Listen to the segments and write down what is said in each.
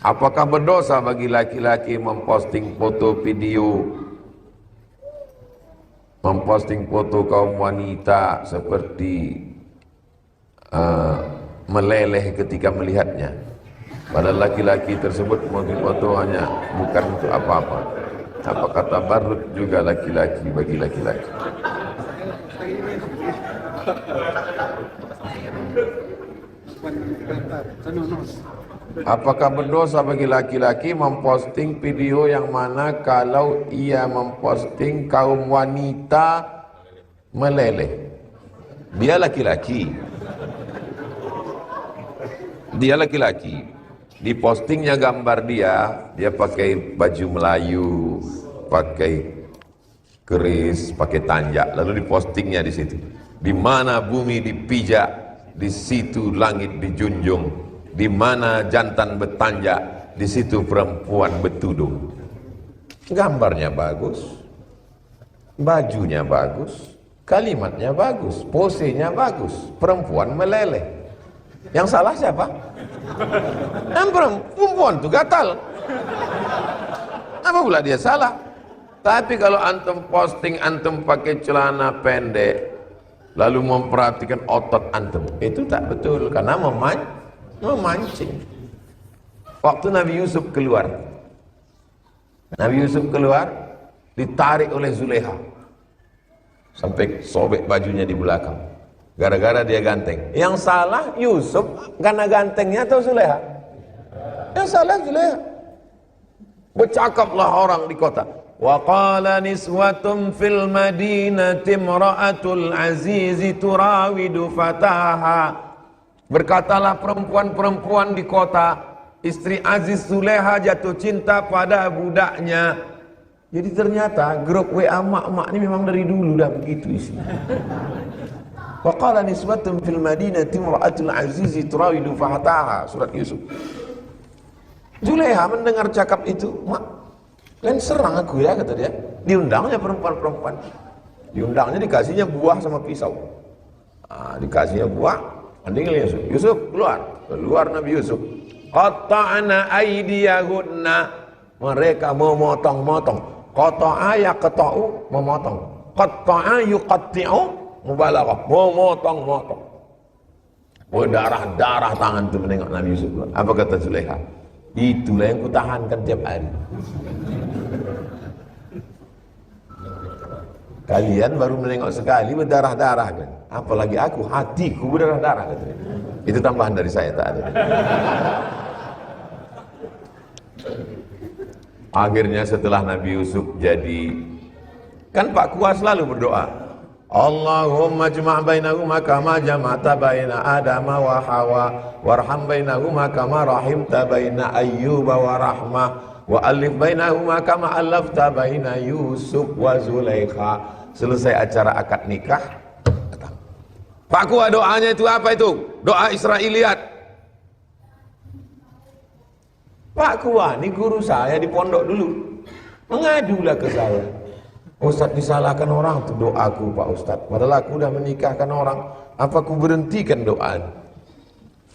Apakah berdosa bagi laki-laki memposting foto video, memposting foto kaum wanita seperti meleleh ketika melihatnya? Padahal laki-laki tersebut memposting foto hanya bukan untuk apa-apa. Apakah tabarruk juga laki-laki bagi laki-laki? Apakah berdosa bagi laki-laki memposting video yang mana kalau ia memposting kaum wanita meleleh? Dia laki-laki. Dia laki-laki. Di postingnya gambar dia pakai baju Melayu, pakai keris, pakai tanjak, lalu dipostingnya di situ. Di mana bumi dipijak, di situ langit dijunjung. Di mana jantan bertanjak, di situ perempuan bertudung. Gambarnya bagus, bajunya bagus, kalimatnya bagus, posenya bagus, perempuan meleleh. Yang salah siapa? Perempuan itu gatal. Apa pula dia salah? Tapi kalau antum posting antum pakai celana pendek, lalu memperhatikan otot antum, itu tak betul karena memancing. Waktu Nabi Yusuf keluar, ditarik oleh Zulekha sampai sobek bajunya di belakang. Gara-gara dia ganteng. Yang salah Yusuf karena gantengnya atau Zulekha? Yang salah Zulekha. Bercakaplah orang di kota. Wa qala niswatun fil madinati imra'atul azizi turawidu fataha. Berkatalah perempuan-perempuan di kota, istri Aziz Zulekha jatuh cinta pada budaknya. Jadi ternyata grup WA mak-mak ini memang dari dulu dah begitu isinya. Wa qala niswatun fil madinati imra'atul azizi turawidu fataha, surat Yusuf. Zulekha mendengar cakap itu, mak, kalian serang aku ya, kata dia. Diundangnya perempuan-perempuan. Diundangnya, dikasihnya buah sama pisau. Dikasihnya buah, panggil Yusuf. Yusuf keluar. Keluar Nabi Yusuf. Qatta'na aydiyahunna. Mereka memotong-motong. Qata'a yaqta'u, memotong. Qatta'a yuqatti'u, mubalaghah, memotong-motong. Berdarah-darah tangan itu menengok Nabi Yusuf. Apa kata Zulekha? Itulah yang kutahankan tiap hari. Kalian baru menengok sekali berdarah-darah kan? Apalagi aku, hatiku berdarah-darah katanya. Itu tambahan dari saya, tak ada. Akhirnya setelah Nabi Yusuf jadi, kan Pak Kuas selalu berdoa, Allahumma jma' bainahuma kama jama'ta baina Adama wa Hawa warham bainahuma kama rahimta baina Ayyuba wa Rahmah wa alif bainahuma kama alafta baina Yusuf wa Zulekha. Selesai acara akad nikah, Pak Kuas doanya itu apa itu? Doa Israiliyat. Pak Kuas ini guru saya di pondok dulu, mengadulah ke saya. Ustaz, disalahkan orang tuh doaku Pak Ustaz. Padahal aku udah menikahkan orang. Apa aku berhentikan doa?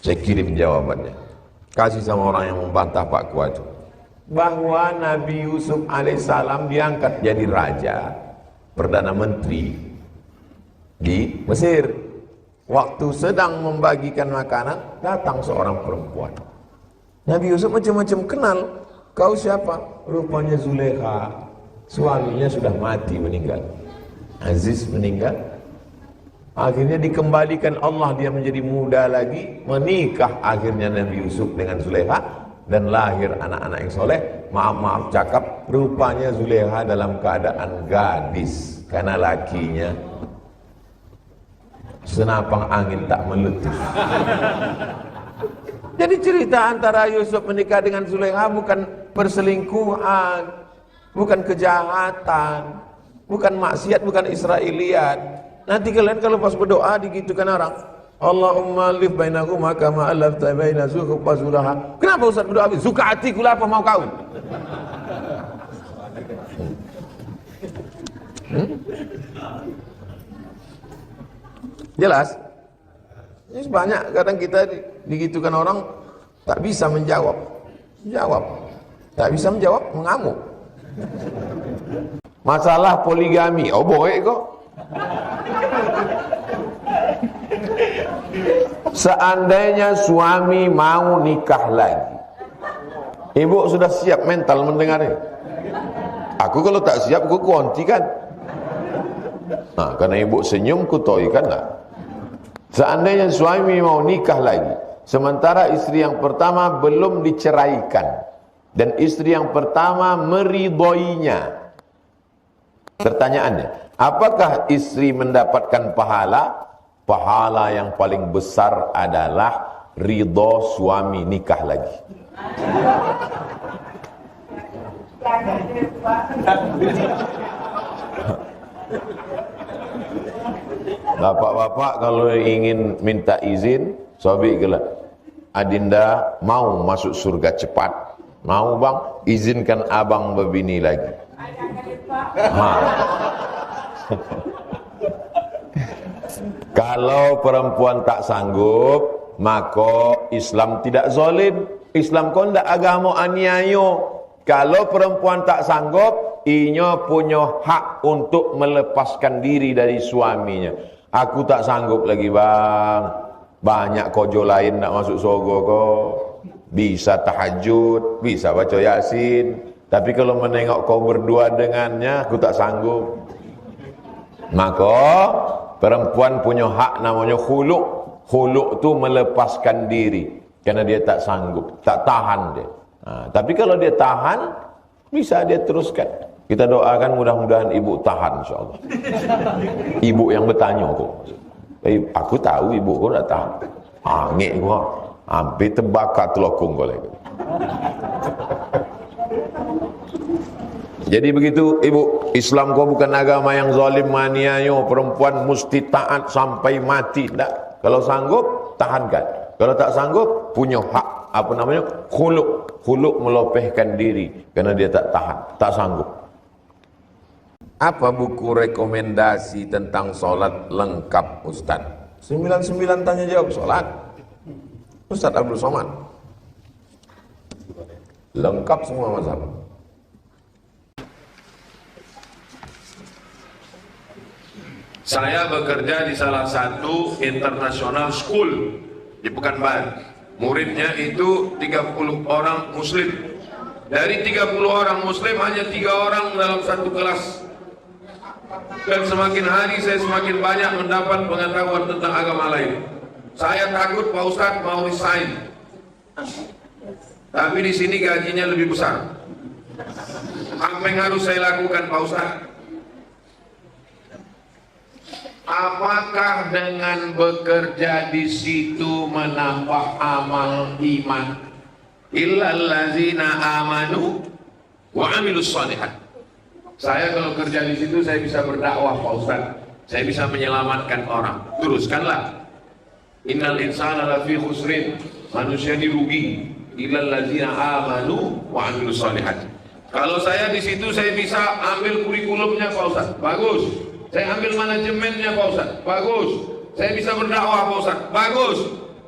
Saya kirim jawabannya. Kasih sama orang yang membantah Pak Kuat itu. Bahwa Nabi Yusuf alaihissalam diangkat jadi raja, Perdana Menteri di Mesir. Waktu sedang membagikan makanan, datang seorang perempuan. Nabi Yusuf macam-macam kenal. Kau siapa? Rupanya Zulekha. Suaminya sudah mati, meninggal. Aziz meninggal. Akhirnya dikembalikan Allah, dia menjadi muda lagi, menikah akhirnya Nabi Yusuf dengan Zulekha dan lahir anak-anak yang soleh. Maaf cakap, rupanya Zulekha dalam keadaan gadis karena lakinya senapang angin tak meletus. Jadi cerita antara Yusuf menikah dengan Zulekha bukan perselingkuhan, bukan kejahatan, bukan maksiat, bukan Israiliyat. Nanti kalian kalau pas berdoa digitukan orang, Allahumma alif bainahuma kama alafta baina Zulekha wa Zulekha. Kenapa Ustaz berdoa? Suka hatiku lah, apa mau kau? Jelas? Ini banyak kadang kita digitukan orang tak bisa menjawab. Jawab. Tak bisa menjawab, mengamuk. Masalah poligami, oh boleh kok. Seandainya suami mau nikah lagi, ibu sudah siap mental mendengarnya? Aku kalau tak siap, aku kuantikan. Nah, karena ibu senyum, kutoikan lah. Seandainya suami mau nikah lagi, sementara istri yang pertama belum diceraikan, dan istri yang pertama meridhoinya. Pertanyaannya, apakah istri mendapatkan pahala? Pahala yang paling besar adalah ridho suami nikah lagi. Bapak-bapak kalau ingin minta izin, sobi gelap. Adinda mau masuk surga cepat. Mau bang, izinkan abang berbini lagi. Kalau perempuan tak sanggup, maka Islam tidak zalim. Islam kon ndak agama aniayo. Kalau perempuan tak sanggup, inya punya hak untuk melepaskan diri dari suaminya. Aku tak sanggup lagi bang. Banyak kojo lain nak masuk surga kok. Bisa tahajud, bisa baca Yasin. Tapi kalau menengok kau berdua dengannya, aku tak sanggup. Maka perempuan punya hak namanya khuluk. Khuluk tu melepaskan diri karena dia tak sanggup, tak tahan dia. Tapi kalau dia tahan, bisa dia teruskan. Kita doakan mudah-mudahan ibu tahan insyaallah. Ibu yang bertanya kok. Aku tahu ibu kau tak tahan. Angik kau, hampir terbakar telokong kau lagi. Jadi begitu ibu, Islam kau bukan agama yang zalim maniayo, perempuan mesti taat sampai mati. Tak. Kalau sanggup, tahankan. Kalau tak sanggup, punya hak, apa namanya? Khuluk. Khuluk melopehkan diri karena dia tak tahan, tak sanggup. Apa buku rekomendasi tentang solat lengkap Ustaz? 99 tanya jawab solat. Ustaz Abdul Somad. Lengkap semua masalah. Saya bekerja di salah satu international school di Pekanbaru. Muridnya itu 30 orang muslim. Dari 30 orang muslim hanya 3 orang dalam satu kelas. Dan semakin hari saya semakin banyak mendapat pengetahuan tentang agama lain. Saya takut Pak Ustadz mau resign. Tapi di sini gajinya lebih besar. Apa yang harus saya lakukan Pak Ustadz? Apakah dengan bekerja di situ menambah amal iman? Illal ladzina amanu wa amilus shalihat. Saya kalau kerja di situ saya bisa berdakwah Pak Ustaz. Saya bisa menyelamatkan orang. Teruskanlah. Innal insana lafi khusrin. Manusia dirugi. Illal ladzina amanu wa amilus shalihat. Kalau saya di situ saya bisa ambil kurikulumnya Pak Ustaz. Bagus. Saya ambil manajemennya Pak Ustaz, bagus. Saya bisa berdakwah Pak Ustaz, bagus.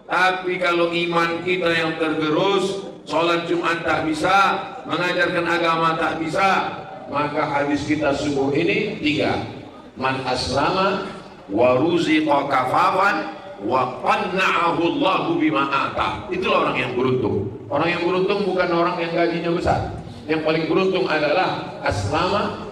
Tapi kalau iman kita yang tergerus, sholat Jumat tak bisa, mengajarkan agama tak bisa, maka hadis kita subuh ini 3. Man aslama wa ruziqa kafafan wa qanna'ahu Allahu bima ata. Itulah orang yang beruntung. Orang yang beruntung bukan orang yang gajinya besar. Yang paling beruntung adalah aslama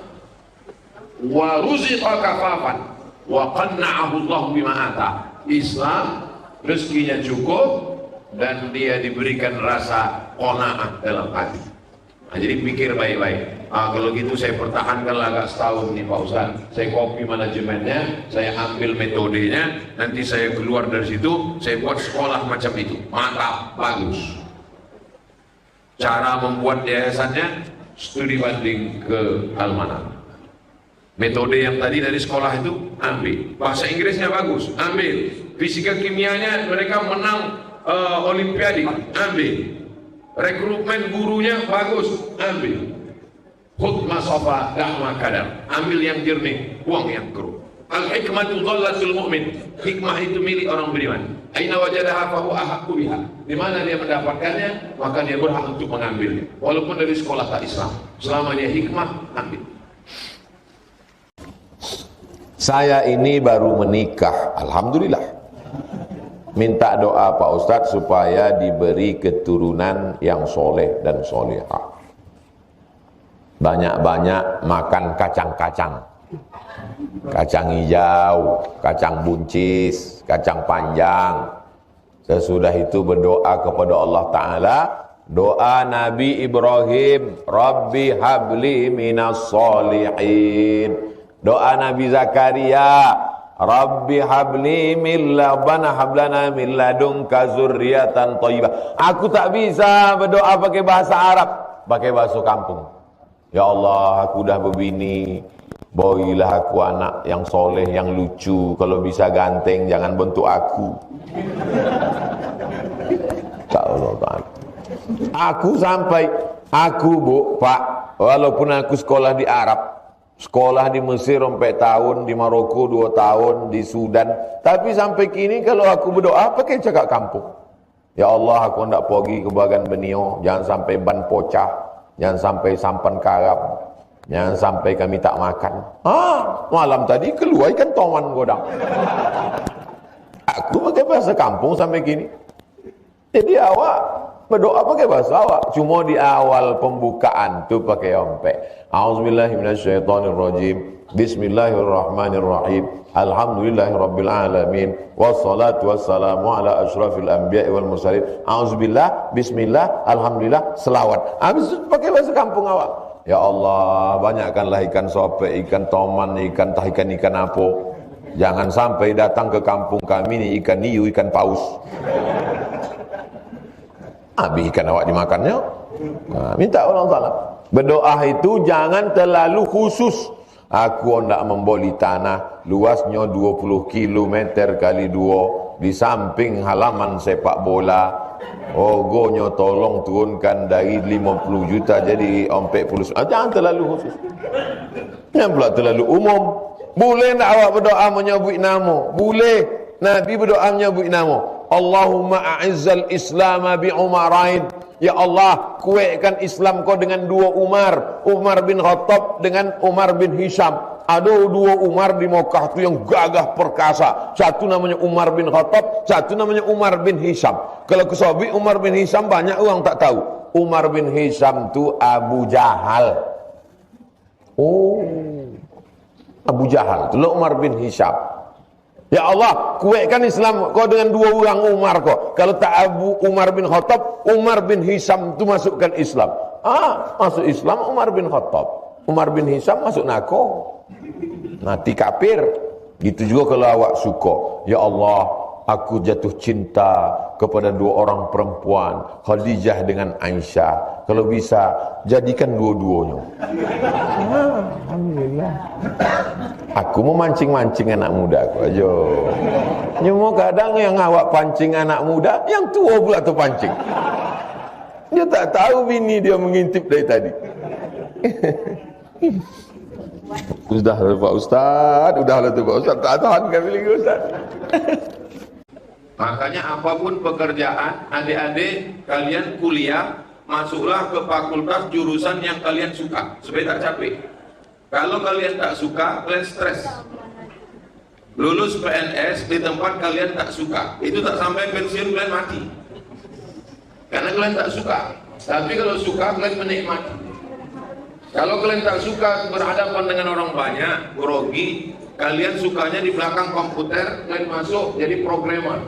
wa ruziqa kafafan wa qanna'ahu Allah bima ata. Islam rezekinya cukup dan dia diberikan rasa qanaah dalam hati. Jadi pikir baik-baik. Kalau gitu saya pertahankanlah agak setahun nih Pak Ustaz. Saya copy manajemennya, saya ambil metodenya, nanti saya keluar dari situ, saya buat sekolah macam itu. Mantap, bagus. Cara membuat yayasannya studi banding ke Almanak. Metode yang tadi dari sekolah itu ambil. Bahasa Inggrisnya bagus, ambil. Fisika kimianya mereka menang olimpiade, ambil. Rekrutmen gurunya bagus, ambil. Khutbah sofa dakwah kadar, ambil yang jernih, buang yang keruh. Al hikmatu dhallatul mu'min. Hikmah itu milik orang beriman. Aina wajadaha fahu ahaqqu biha. Di mana dia mendapatkannya, maka dia berhak untuk mengambilnya. Walaupun dari sekolah tak Islam, selama dia hikmah, ambil. Saya ini baru menikah, alhamdulillah. Minta doa Pak Ustadz supaya diberi keturunan yang soleh dan solehah. Banyak-banyak makan kacang-kacang. Kacang hijau, kacang buncis, kacang panjang. Sesudah itu berdoa kepada Allah Ta'ala. Doa Nabi Ibrahim, Rabbi habli minas solihin. Doa Nabi Zakaria, Rabbi habli min labana hablana min ladunka zurriyatan thayyibah. Aku tak bisa berdoa pakai bahasa Arab, pakai bahasa kampung. Ya Allah, aku dah berbini, bawilah aku anak yang soleh, yang lucu. Kalau bisa ganteng, jangan bentuk aku. Allah Ta'ala. Aku bu, Pak, walaupun aku sekolah di Arab, sekolah di Mesir 4 tahun, di Maroko 2 tahun, di Sudan, tapi sampai kini kalau aku berdoa pakai cakap kampung. Ya Allah, aku hendak pergi ke bagan benio, jangan sampai ban pocah, jangan sampai sampan karam, jangan sampai kami tak makan. Malam tadi keluar ikan toman godang. Aku pakai bahasa kampung sampai kini. Jadi awak berdoa pakai bahasa awak. Cuma di awal pembukaan tu pakai ompek. A'udzubillahi minasyaitonirrajim. Bismillahirrahmanirrahim. Alhamdulillahirabbil alamin. Wassalatu wassalamu ala asyrafil anbiya'i wal mursalin. A'udzubillah, bismillah, alhamdulillah, selawat. Habis itu pakai bahasa kampung awak. Ya Allah, banyakkanlah ikan sope, ikan toman, ikan apa. Jangan sampai datang ke kampung kami ni ikan niu, ikan paus. Habis ikan awak dimakannya. Minta Allah Ta'ala. Berdoa itu jangan terlalu khusus. Aku hendak membeli tanah luasnya 20 km kali 2 di samping halaman sepak bola. Ogonya tolong turunkan dari 50 juta jadi 40. Jangan terlalu khusus. Jangan pula terlalu umum. Boleh tak awak berdoa menyebut nama? Boleh. Nabi berdoa menyebut nama. Allahumma a'izzal Islam bi Umarain. Ya Allah, kuatkan Islam kau dengan 2 Umar, Umar bin Khattab dengan Umar bin Hisham. Ada 2 Umar di Mekah tu yang gagah perkasa. Satu namanya Umar bin Khattab, satu namanya Umar bin Hisham. Kalau kesobi Umar bin Hisham banyak orang tak tahu. Umar bin Hisham tu Abu Jahal. Oh, Abu Jahal tu lah Umar bin Hisham. Ya Allah, kuatkan Islam kau dengan 2 orang Umar kau. Kalau tak Abu Umar bin Khattab, Umar bin Hisham tu masukkan Islam. Masuk Islam Umar bin Khattab. Umar bin Hisham masuk nako. Mati kafir. Gitu juga kalau awak suka. Ya Allah, aku jatuh cinta kepada 2 orang perempuan, Khadijah dengan Aisyah. Kalau bisa, jadikan dua-duanya. Alhamdulillah. Aku mau mancing-mancing anak muda aku aja. Cuma kadang yang awak pancing anak muda, yang tua pula tu pancing. Dia tak tahu bini dia mengintip dari tadi. Sudah Pak Ustaz, udahlah tu Pak Ustaz, tak tahan kami lagi Ustaz. Makanya apapun pekerjaan, adik-adik kalian kuliah, masuklah ke fakultas jurusan yang kalian suka, supaya tak capek. Kalau kalian tak suka, kalian stres. Lulus PNS di tempat kalian tak suka, itu tak sampai pensiun kalian mati. Karena kalian tak suka. Tapi kalau suka, kalian menikmati. Kalau kalian tak suka berhadapan dengan orang banyak, grogi, kalian sukanya di belakang komputer, kalian masuk jadi programmer.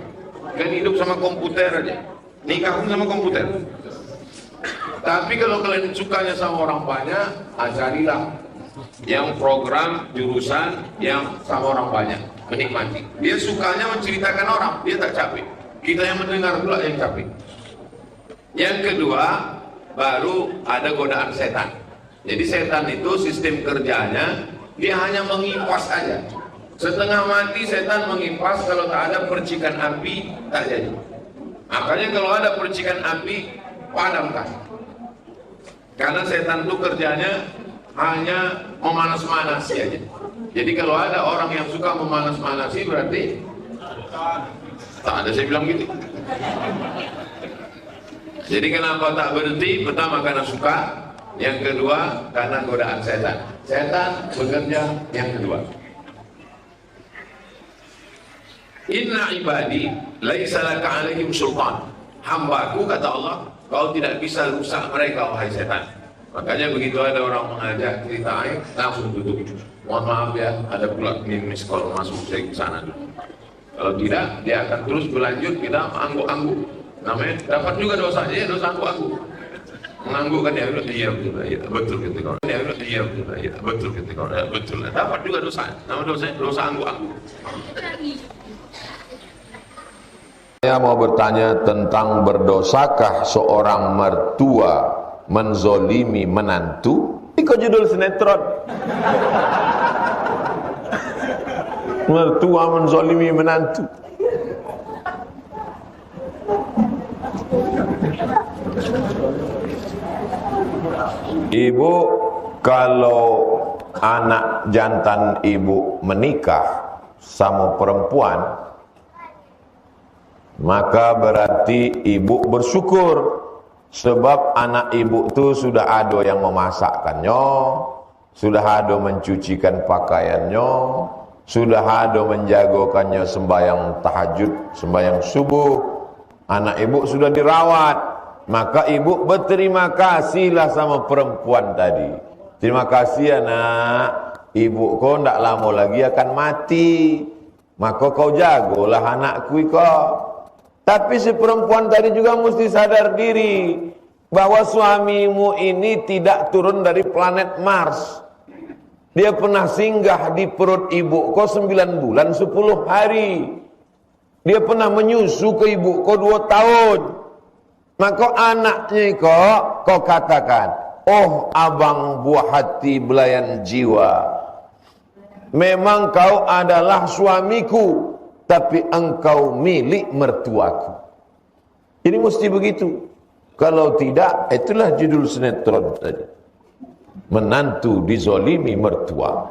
Kalian hidup sama komputer aja, nikah pun sama komputer. Tapi kalau kalian sukanya sama orang banyak, carilah yang program jurusan yang sama orang banyak, menikmati. Dia sukanya menceritakan orang, dia tak capek. Kita yang mendengar pula yang capek. Yang kedua, baru ada godaan setan. Jadi setan itu sistem kerjanya, dia hanya mengipas aja. Setengah mati setan mengipas, kalau tak ada percikan api, tak jadi. Makanya kalau ada percikan api, padamkan. Karena setan itu kerjanya hanya memanas-manasi aja. Jadi kalau ada orang yang suka memanas-manasi, berarti Tak ada saya bilang gitu. Jadi kenapa tak berhenti? Pertama karena suka, yang kedua karena godaan setan. Setan bekerja yang kedua. Inna ibadi laisa laka alaihim sultan. Hambaku, kata Allah, kau tidak bisa rusak mereka, wahai setan. Makanya begitu ada orang mengajak cerita air, langsung tutup. Mohon maaf ya, ada pula miss call masuk saya ke sana dulu. Kalau tidak, dia akan terus berlanjut, kita angguk-angguk. Namanya dapat juga dosa, ya dosa angguk-angguk. Mengangguk kan ya, iya betul, iya betul gitu kau. Ya iya betul, iya betul gitu kau. Betul. Dapat juga dosa. Nama dosa angguk-angguk. Saya mau bertanya tentang berdosakah seorang mertua menzolimi menantu? Ikut judul sinetron. Mertua menzolimi menantu. Ibu, kalau anak jantan ibu menikah sama perempuan, maka berarti ibu bersyukur, sebab anak ibu itu sudah ada yang memasakkannya, sudah ada mencucikan pakaiannya, sudah ada menjagakannya sembahyang tahajud, sembahyang subuh. Anak ibu sudah dirawat, maka ibu berterima kasihlah sama perempuan tadi. Terima kasih anak, ibu kau tidak lama lagi akan mati, maka kau jagalah anakku kau. Tapi si perempuan tadi juga mesti sadar diri bahwa suamimu ini tidak turun dari planet Mars. Dia pernah singgah di perut ibu kau 9 bulan 10 hari. Dia pernah menyusu ke ibu kau 2 tahun. Maka anaknya kau katakan, oh abang buah hati belayan jiwa, memang kau adalah suamiku, tapi engkau milik mertuaku. Ini mesti begitu. Kalau tidak, itulah judul sinetron tadi. Menantu dizolimi mertua.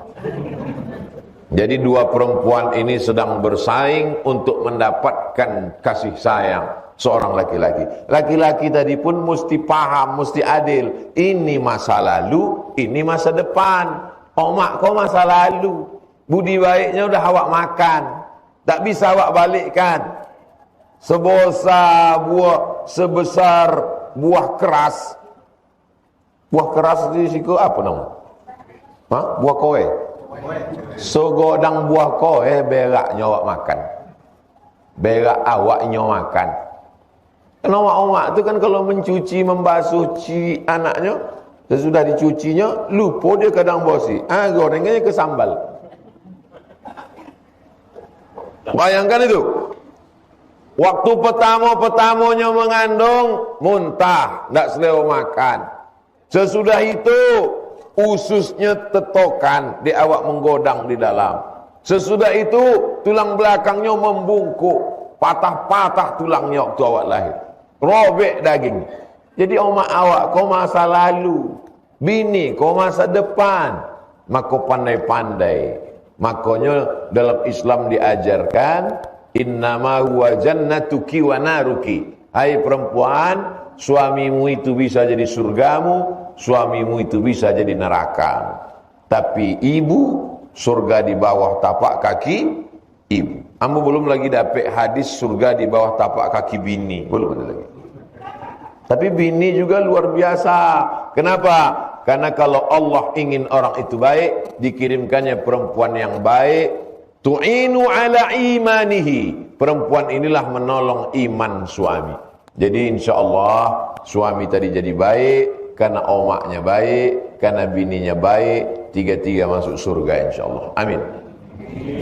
Jadi dua perempuan ini sedang bersaing untuk mendapatkan kasih sayang seorang laki-laki. Laki-laki tadi pun mesti paham, mesti adil. Ini masa lalu, ini masa depan. Omak kau masa lalu, budi baiknya udah awak makan, tak bisa awak balikkan. Sebesar buah keras. Buah keras di siku apa nama? Buah kowe. Segodang buah kowe beraknya awak makan. Berak awaknya makan. Karena omak-omak itu kan kalau mencuci, membasuh anaknya, sesudah dicucinya, lupa dia kadang bosi. Gorengnya ke sambal. Bayangkan itu. Waktu pertamanya mengandung, muntah, tidak selera makan. Sesudah itu, ususnya tetokan, di awak menggodang di dalam. Sesudah itu, tulang belakangnya membungkuk, patah-patah tulangnya waktu awak lahir. Robek daging. Jadi omak awak, kau masa lalu. Bini, kau masa depan. Maka pandai-pandai. Makanya dalam Islam diajarkan, innama huwa jannatuki wa naruki. Hai perempuan, suamimu itu bisa jadi surgamu, suamimu itu bisa jadi neraka. Tapi ibu, surga di bawah tapak kaki ibu. Kamu belum lagi dapat hadis surga di bawah tapak kaki bini. Belum ada lagi. Tapi bini juga luar biasa. Kenapa? Karena kalau Allah ingin orang itu baik, dikirimkannya perempuan yang baik. Tu'inu ala imanihi. Perempuan inilah menolong iman suami. Jadi insya Allah suami tadi jadi baik, karena omaknya baik, karena bininya baik, tiga-tiga masuk surga insya Allah. Amin.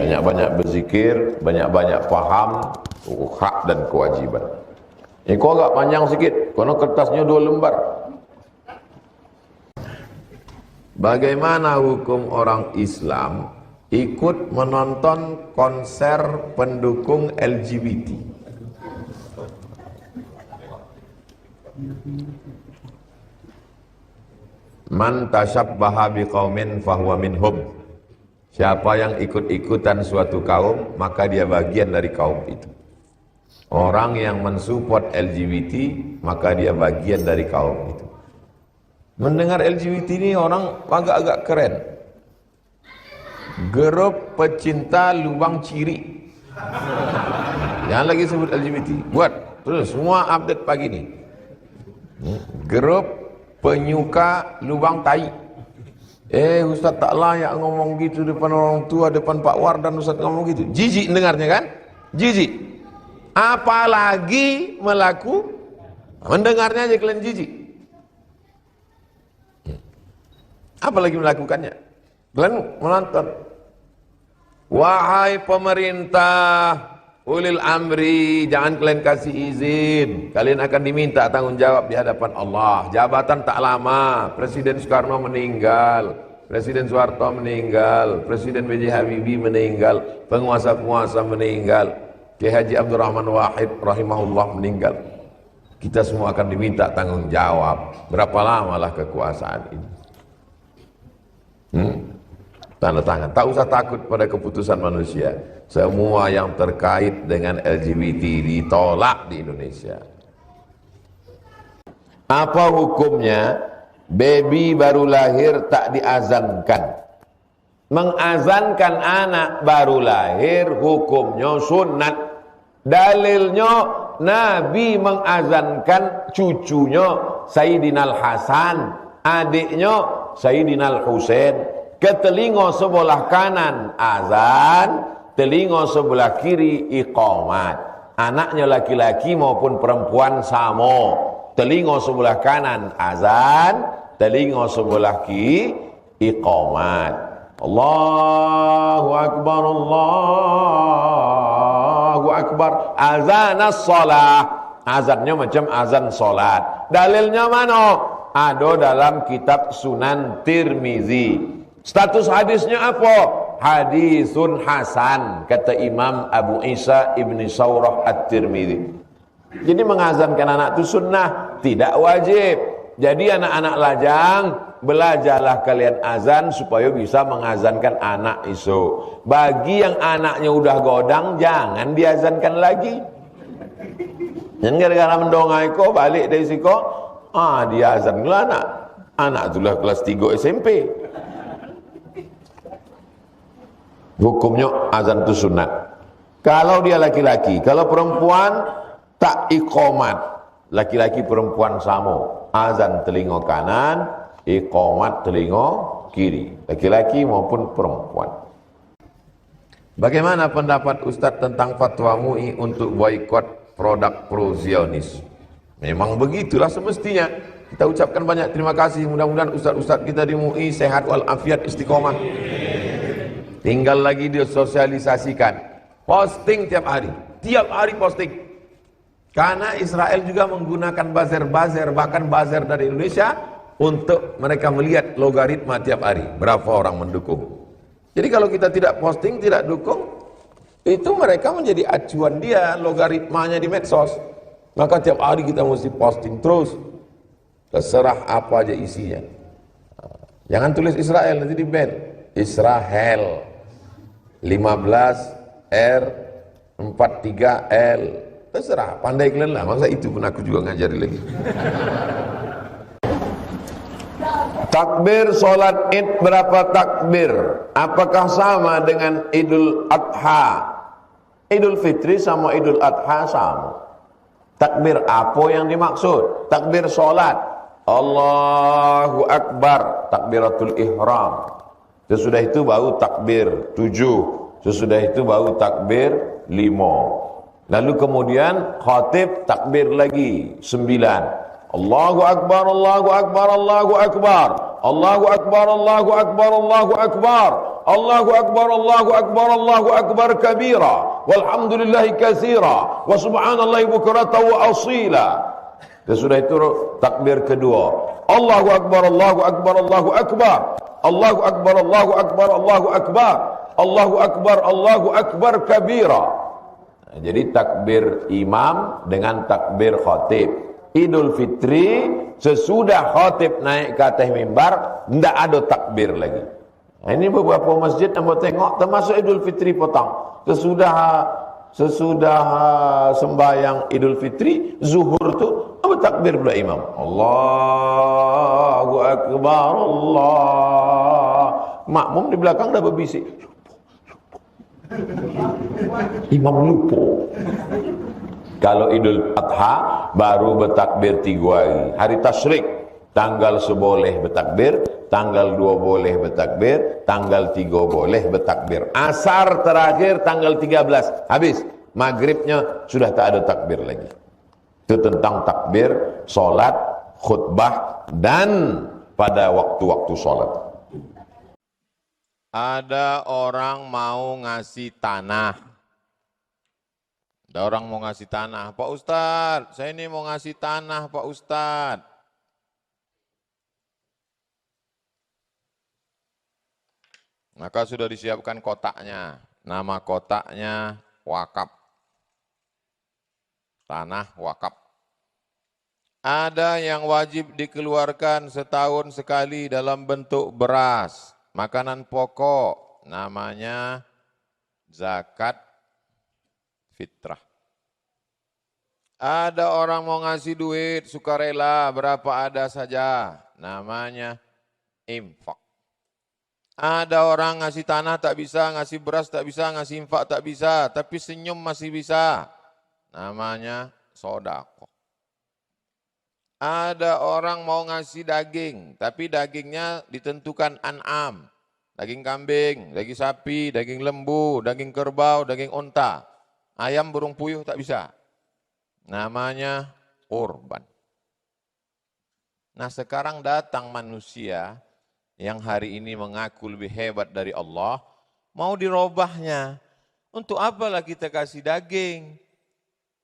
Banyak-banyak berzikir, banyak-banyak faham hak dan kewajiban. Ini kau agak panjang sikit, karena kertasnya 2 lembar. Bagaimana hukum orang Islam ikut menonton konser pendukung LGBT? Man tashabbaha biqaumin fahuwa minhum. Siapa yang ikut-ikutan suatu kaum, maka dia bagian dari kaum itu. Orang yang mensupport LGBT, maka dia bagian dari kaum itu. Mendengar LGBT ini orang agak-agak keren. Grup pecinta lubang ciri. Jangan lagi sebut LGBT. Buat terus semua update pagi ini. Grup penyuka lubang tai. Ustaz tak layak ngomong gitu depan orang tua, depan Pak Wardan Ustaz ngomong gitu. Jijik dengarnya kan? Jijik. Apalagi mendengarnya aja kalian jijik. Apalagi melakukannya. Kalian menonton. Wahai pemerintah, ulil amri, jangan kalian kasih izin. Kalian akan diminta tanggung jawab di hadapan Allah. Jabatan tak lama. Presiden Soekarno meninggal, Presiden Soeharto meninggal, Presiden B.J. Habibie meninggal, penguasa-penguasa meninggal, Kiai Haji Abdurrahman Wahid rahimahullah meninggal. Kita semua akan diminta tanggung jawab. Berapa lamalah kekuasaan ini? Tanda tangan. Tak usah takut pada keputusan manusia. Semua yang terkait dengan LGBT ditolak di Indonesia. Apa hukumnya baby baru lahir tak diazankan? Mengazankan anak baru lahir hukumnya sunat. Dalilnya Nabi mengazankan cucunya Sayyidina Al-Hasan, adiknya Sayyidina Al-Husain. Ke telinga sebelah kanan azan, telinga sebelah kiri iqamat. Anaknya laki-laki maupun perempuan sama. Telinga sebelah kanan azan, telinga sebelah kiri iqamat. Allahu Akbar, Allahu Akbar. Azan as-salah. Azannya macam azan salat. Dalilnya mana? Ada dalam kitab Sunan Tirmizi. Status hadisnya apa? Hadisun hasan, kata Imam Abu Isa Ibni Saurah At-Tirmidzi. Jadi mengazankan anak itu sunnah, tidak wajib. Jadi anak-anak lajang, belajarlah kalian azan supaya bisa mengazankan anak isu. Bagi yang anaknya udah godang, jangan diazankan lagi. Jangan gara-gara mendongai kok balik dari siko, diazan lah anak. Anak itulah kelas 3 SMP. Hukumnya azan itu sunat. Kalau dia laki-laki, kalau perempuan tak iqamat. Laki-laki perempuan sama. Azan telinga kanan, iqamat telinga kiri. Laki-laki maupun perempuan. Bagaimana pendapat Ustadz tentang fatwa MUI untuk boikot produk pro-Zionis? Memang begitulah semestinya. Kita ucapkan banyak terima kasih. Mudah-mudahan Ustadz-Ustadz kita di MUI sehat walafiat istiqomah. Tinggal lagi disosialisasikan. Posting tiap hari posting. Karena Israel juga menggunakan buzzer, bahkan buzzer dari Indonesia untuk mereka melihat logaritma tiap hari. Berapa orang mendukung. Jadi kalau kita tidak posting, tidak dukung, itu mereka menjadi acuan dia, logaritmanya di medsos. Maka tiap hari kita mesti posting terus. Terserah apa aja isinya. Jangan tulis Israel, nanti di ban. Israel 15R 43L, terserah, pandai kalian lah. Masa itu pun aku juga ngajari lagi. Takbir solat id berapa takbir? Apakah sama dengan Idul Adha? Idul Fitri sama Idul Adha sama. Takbir apa yang dimaksud? Takbir solat, Allahu Akbar, takbiratul ihram. Sesudah itu baru takbir 7. Sesudah itu baru takbir 5. Lalu kemudian khatib takbir lagi 9. Allahu Akbar, Allahu Akbar, Allahu Akbar. Allahu Akbar, Allahu Akbar, Allahu Akbar. Allahu Akbar, Allahu Akbar, Allahu Akbar kabira. Walhamdulillahi katsira. Wa subhanallahi bukratan wa asila. Sesudah itu takbir kedua. Allahu Akbar, Allahu Akbar, Allahu Akbar. Allahu Akbar, Allahu Akbar, Allahu Akbar. Allahu Akbar, Allahu Akbar kabira. Jadi takbir imam dengan takbir khatib. Idul Fitri sesudah khatib naik ke atas mimbar, tidak ada takbir lagi. Nah, ini beberapa masjid yang tengok termasuk Idul Fitri potong. Sesudah sesudah sembahyang Idul Fitri, zuhur tuh bertakbir pula imam. Allahu Akbar, Allah. Makmum di belakang dah berbisik. Imam lupa. Kalau Idul Adha baru bertakbir 3 hari. Hari Tasyrik tanggal 1 boleh bertakbir, tanggal 2 boleh bertakbir, tanggal 3 boleh bertakbir. Asar terakhir tanggal 13. Habis. Maghribnya sudah tak ada takbir lagi. Itu tentang takbir, solat, khutbah, dan pada waktu-waktu solat. Ada orang mau ngasih tanah. Ada orang mau ngasih tanah. Pak Ustadz, saya ini mau ngasih tanah Pak Ustadz. Maka sudah disiapkan kotaknya. Nama kotaknya wakaf. Tanah wakaf. Ada yang wajib dikeluarkan setahun sekali dalam bentuk beras. Makanan pokok. Namanya zakat fitrah. Ada orang mau ngasih duit sukarela berapa ada saja. Namanya infak. Ada orang ngasih tanah tak bisa, ngasih beras tak bisa, ngasih infak tak bisa, tapi senyum masih bisa. Namanya sodako. Ada orang mau ngasih daging, tapi dagingnya ditentukan an'am. Daging kambing, daging sapi, daging lembu, daging kerbau, daging unta. Ayam burung puyuh tak bisa. Namanya kurban. Nah sekarang datang manusia yang hari ini mengaku lebih hebat dari Allah, mau dirobahnya. Untuk apalah kita kasih daging?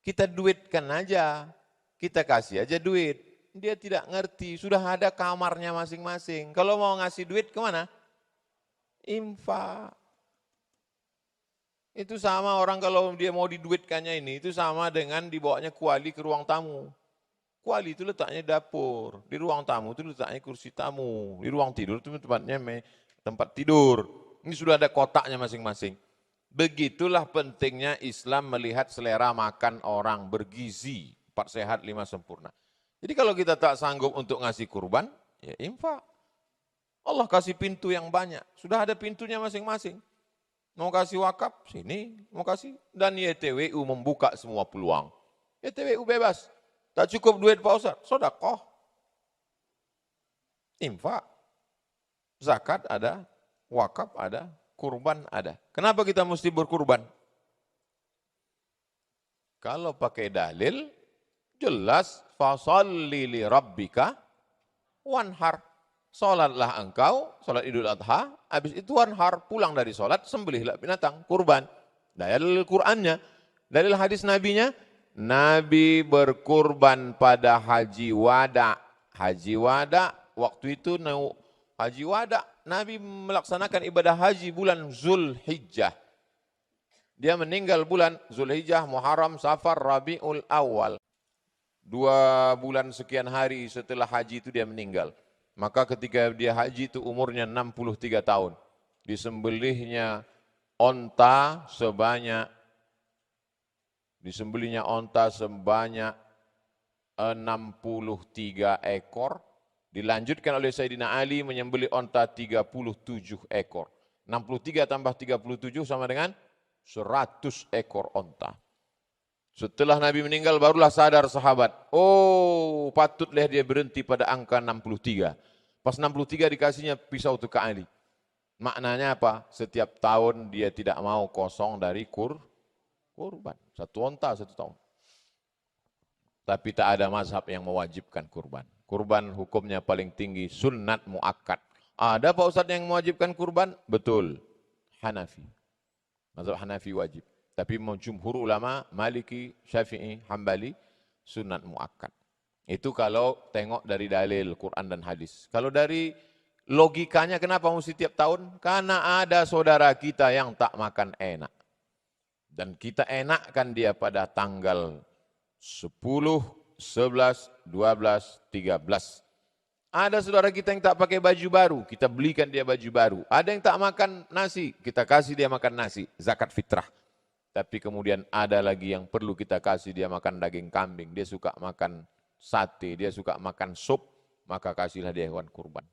Kita duitkan aja, kita kasih aja duit. Dia tidak ngerti, sudah ada kamarnya masing-masing. Kalau mau ngasih duit kemana? Infak. Itu sama orang kalau dia mau diduitkannya ini, itu sama dengan dibawanya kuali ke ruang tamu. Kuali itu letaknya dapur, di ruang tamu itu letaknya kursi tamu, di ruang tidur itu tempatnya tempat tidur. Ini sudah ada kotaknya masing-masing. Begitulah pentingnya Islam melihat selera makan orang bergizi, 4 sehat 5 sempurna. Jadi kalau kita tak sanggup untuk ngasih kurban, ya infak. Allah kasih pintu yang banyak, sudah ada pintunya masing-masing. Mau kasih wakaf, sini, mau kasih. Dan YTWU membuka semua peluang. YTWU bebas, tak cukup duit Pak Ustaz, sedekah. Infak, zakat ada, wakaf ada, kurban ada. Kenapa kita mesti berkurban? Kalau pakai dalil, jelas fasalli li rabbika wanhar. Salatlah engkau, salat Idul Adha, habis itu wanhar, pulang dari salat, sembelihlah binatang, kurban. Dalil Qur'annya, dalil hadis nabinya, Nabi berkurban pada haji wada. Haji wada, waktu itu haji wada, Nabi melaksanakan ibadah haji bulan Zulhijjah. Dia meninggal bulan Zulhijjah, Muharram, Safar, Rabiul Awal. 2 bulan sekian hari setelah haji itu dia meninggal. Maka ketika dia haji itu umurnya 63 tahun. Disembelihnya onta sebanyak 63 ekor. Dilanjutkan oleh Sayyidina Ali menyembelih onta 37 ekor. 63 tambah 37 sama dengan 100 ekor onta. Setelah Nabi meninggal barulah sadar sahabat. Oh, patutlah dia berhenti pada angka 63. Pas 63 dikasihnya pisau itu ke Ali. Maknanya apa? Setiap tahun dia tidak mau kosong dari kurban. 1 onta 1 tahun. Tapi tak ada mazhab yang mewajibkan kurban. Kurban hukumnya paling tinggi, sunnat muakkad. Ada Pak Ustadz yang mewajibkan kurban? Betul, Hanafi. Mazhab Hanafi wajib. Tapi jumhur ulama, Maliki, Syafi'i, Hambali, sunat muakkad. Itu kalau tengok dari dalil Quran dan hadis. Kalau dari logikanya kenapa mesti tiap tahun? Karena ada saudara kita yang tak makan enak. Dan kita enakkan dia pada tanggal 10, 11, 12, 13. Ada saudara kita yang tak pakai baju baru, kita belikan dia baju baru. Ada yang tak makan nasi, kita kasih dia makan nasi, zakat fitrah. tapi kemudian ada lagi yang perlu kita kasih, dia makan daging kambing, dia suka makan sate, dia suka makan sup, maka kasihlah dia hewan kurban.